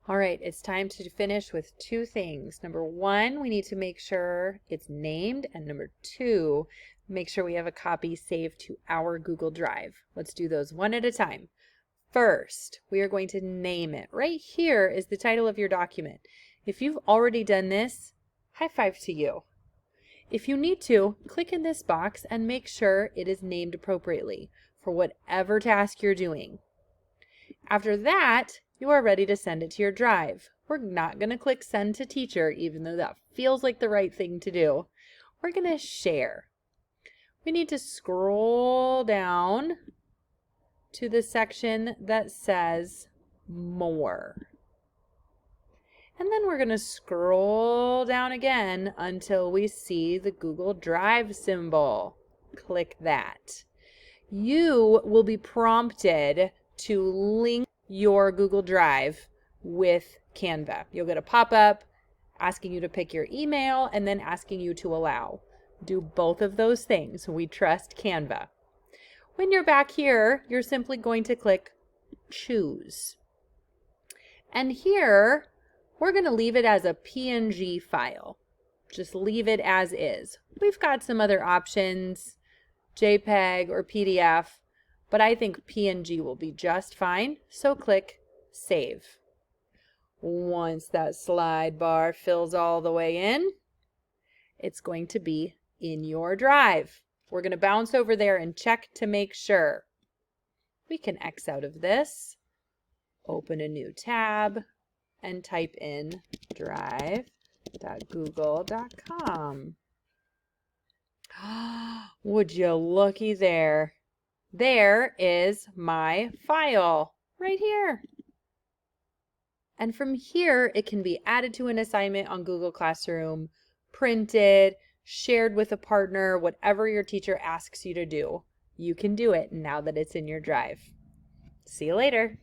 All right, it's time to finish with two things. Number one, we need to make sure it's named, and number two, make sure we have a copy saved to our Google Drive. Let's do those one at a time. First, we are going to name it. Right here is the title of your document. If you've already done this, high five to you. If you need to, click in this box and make sure it is named appropriately for whatever task you're doing. After that, you are ready to send it to your drive. We're not going to click send to teacher, even though that feels like the right thing to do. We're going to share. We need to scroll down to the section that says more. And then we're going to scroll down again until we see the Google Drive symbol. Click that. You will be prompted to link your Google Drive with Canva. You'll get a pop-up asking you to pick your email and then asking you to allow. Do both of those things. We trust Canva. When you're back here, you're simply going to click choose. And here, we're going to leave it as a PNG file. Just leave it as is. We've got some other options, JPEG or PDF, but I think PNG will be just fine, so click Save. Once that slide bar fills all the way in, it's going to be in your drive. We're going to bounce over there and check to make sure. We can X out of this, open a new tab, and type in drive.google.com. Would you looky there? There is my file right here. And from here, it can be added to an assignment on Google Classroom, printed, shared with a partner, whatever your teacher asks you to do. You can do it now that it's in your drive. See you later.